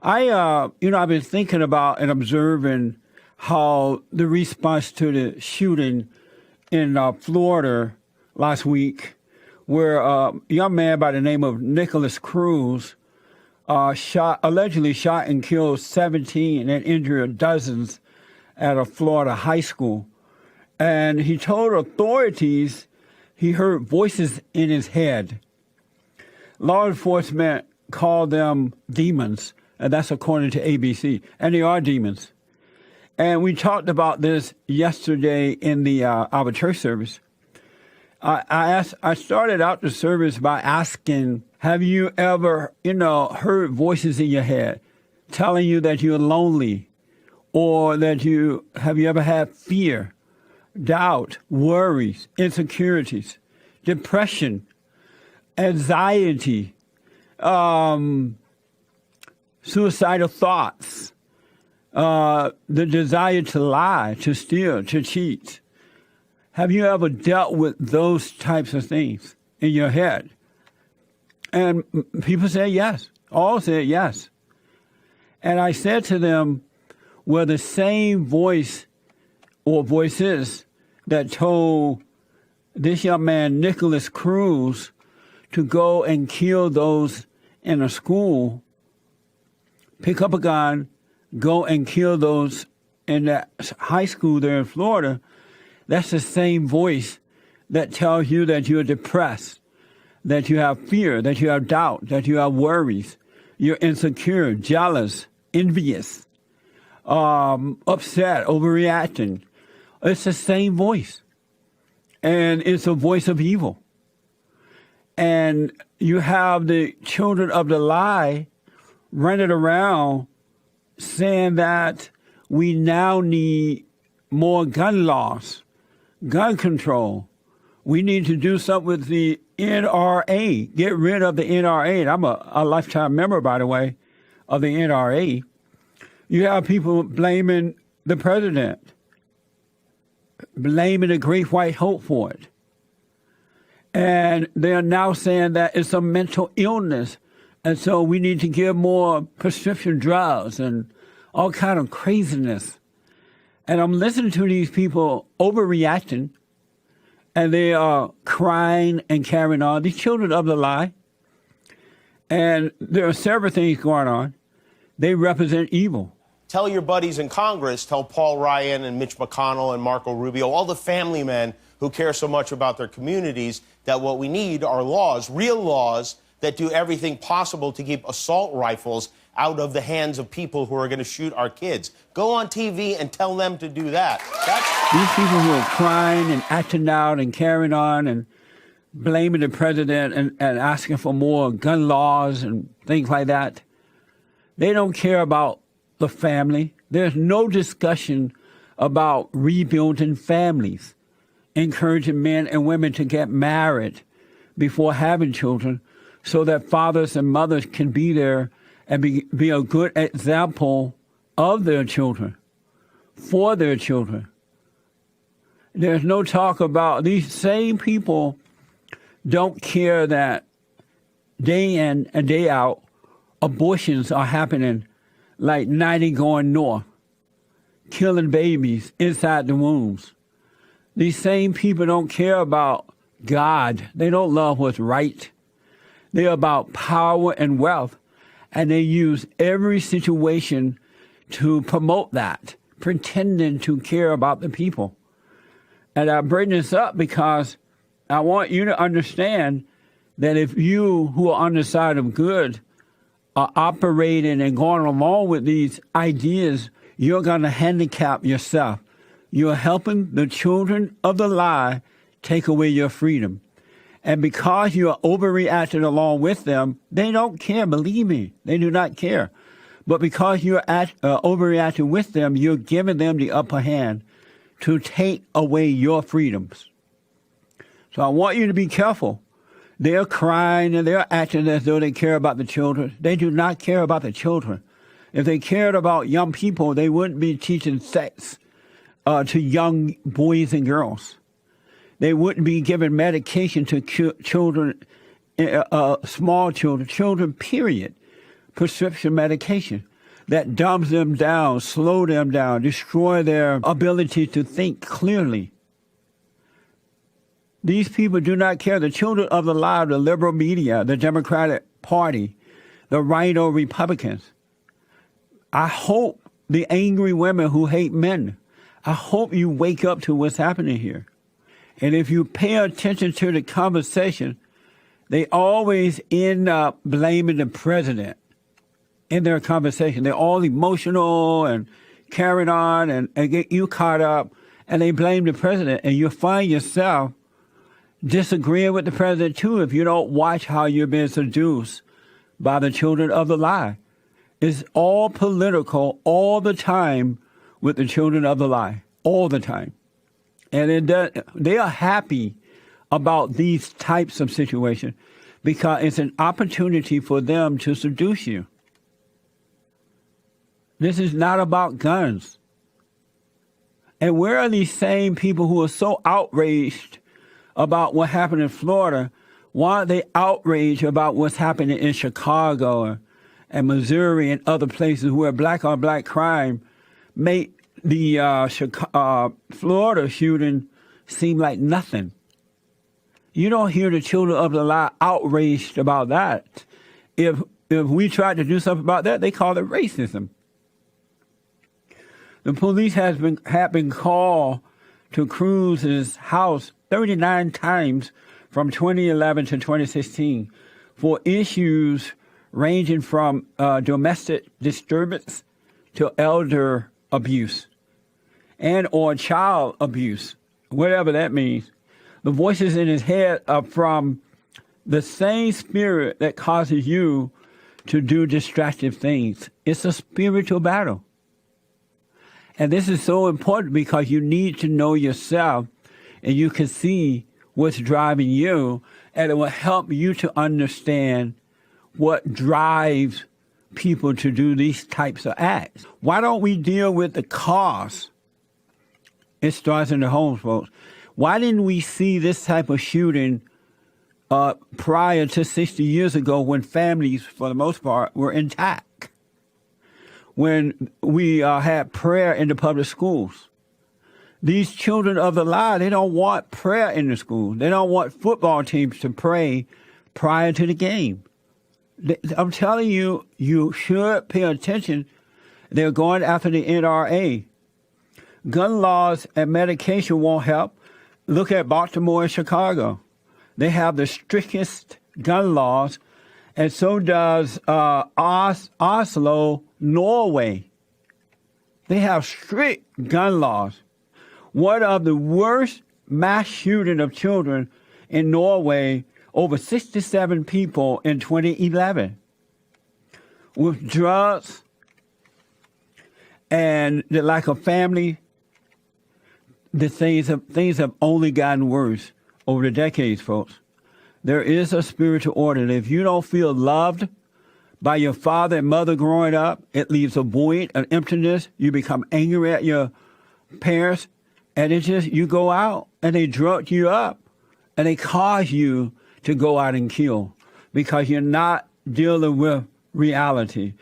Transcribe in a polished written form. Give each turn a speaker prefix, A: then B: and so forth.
A: I've been thinking about and observing how the response to the shooting in Florida last week, where a young man by the name of Nicholas Cruz allegedly shot and killed 17 and injured dozens at a Florida high school. And he told authorities he heard voices in his head. Law enforcement called them demons, and that's according to ABC, and they are demons. And we talked about this yesterday in our church service. I started out the service by asking, have you ever, heard voices in your head telling you that you're lonely, or that have you ever had fear, doubt, worries, insecurities, depression, anxiety, suicidal thoughts, the desire to lie, to steal, to cheat? Have you ever dealt with those types of things in your head? And people said yes. All said yes. And I said to them, well, the same voice or voices that told this young man, Nicholas Cruz, to go and kill those in a school, pick up a gun, go and kill those in that high school there in Florida, that's the same voice that tells you that you're depressed, that you have fear, that you have doubt, that you have worries, you're insecure, jealous, envious, upset, overreacting. It's the same voice. And it's a voice of evil. And you have the children of the lie running around saying that we now need more gun laws, gun control. We need to do something with the NRA, get rid of the NRA. And I'm a lifetime member, by the way, of the NRA. You have people blaming the president, blaming the Great White Hope for it. And they are now saying that it's a mental illness. And so we need to give more prescription drugs and all kind of craziness. And I'm listening to these people overreacting, and they are crying and carrying on. These children of the lie. And there are several things going on. They represent evil.
B: Tell your buddies in Congress, tell Paul Ryan and Mitch McConnell and Marco Rubio, all the family men who care so much about their communities, that what we need are laws, real laws, that do everything possible to keep assault rifles out of the hands of people who are going to shoot our kids. Go on TV and tell them to do that.
A: These people who are crying and acting out and carrying on and blaming the president and asking for more gun laws and things like that, they don't care about the family. There's no discussion about rebuilding families, encouraging men and women to get married before having children so that fathers and mothers can be there and be a good example of their children, for their children. There's no talk about these same people don't care that day in and day out abortions are happening like 90 going north, killing babies inside the wombs. These same people don't care about God. They don't love what's right. They're about power and wealth, and they use every situation to promote that, pretending to care about the people. And I bring this up because I want you to understand that if you who are on the side of good are operating and going along with these ideas, you're going to handicap yourself. You're helping the children of the lie take away your freedom. And because you are overreacting along with them, they don't care, believe me. They do not care. But because you're overreacting with them, you're giving them the upper hand to take away your freedoms. So I want you to be careful. They're crying and they're acting as though they care about the children. They do not care about the children. If they cared about young people, they wouldn't be teaching sex to young boys and girls. They wouldn't be giving medication to children, small children, period, prescription medication. that dumbs them down, slow them down, destroy their ability to think clearly. These people do not care. The children of the lie, the liberal media, the Democratic Party, the rhino Republicans. I hope the angry women who hate men, I hope you wake up to what's happening here. And if you pay attention to the conversation, they always end up blaming the president in their conversation. They're all emotional and carrying on and get you caught up, and they blame the president. And you find yourself disagreeing with the president, too, if you don't watch how you're being seduced by the children of the lie. It's all political all the time with the children of the lie, all the time. And they are happy about these types of situations because it's an opportunity for them to seduce you. This is not about guns. And where are these same people who are so outraged about what happened in Florida? Why are they outraged about what's happening in Chicago and Missouri and other places where black on black crime made the Florida shooting seem like nothing? You don't hear the children of the lie outraged about that. If we tried to do something about that, they call it racism. The police have been called to Cruz's house 39 times from 2011 to 2016 for issues ranging from domestic disturbance to elder abuse and or child abuse, whatever that means. The voices in his head are from the same spirit that causes you to do distractive things. It's a spiritual battle. And this is so important because you need to know yourself and you can see what's driving you, and it will help you to understand what drives people to do these types of acts. Why don't we deal with the cause? It starts in the homes, folks. Why didn't we see this type of shooting prior to 60 years ago when families, for the most part, were intact? When we had prayer in the public schools. These children of the lie, they don't want prayer in the schools. They don't want football teams to pray prior to the game. I'm telling you, you should pay attention. They're going after the NRA. Gun laws and medication won't help. Look at Baltimore and Chicago. They have the strictest gun laws, and so does Oslo, Norway. They have strict gun laws. One of the worst mass shooting of children in Norway, over 67 people in 2011. With drugs and the lack of family, the things have only gotten worse over the decades, folks. There is a spiritual order. And if you don't feel loved by your father and mother growing up, it leaves a void, an emptiness. You become angry at your parents, and it's just you go out and they drug you up and they cause you to go out and kill because you're not dealing with reality.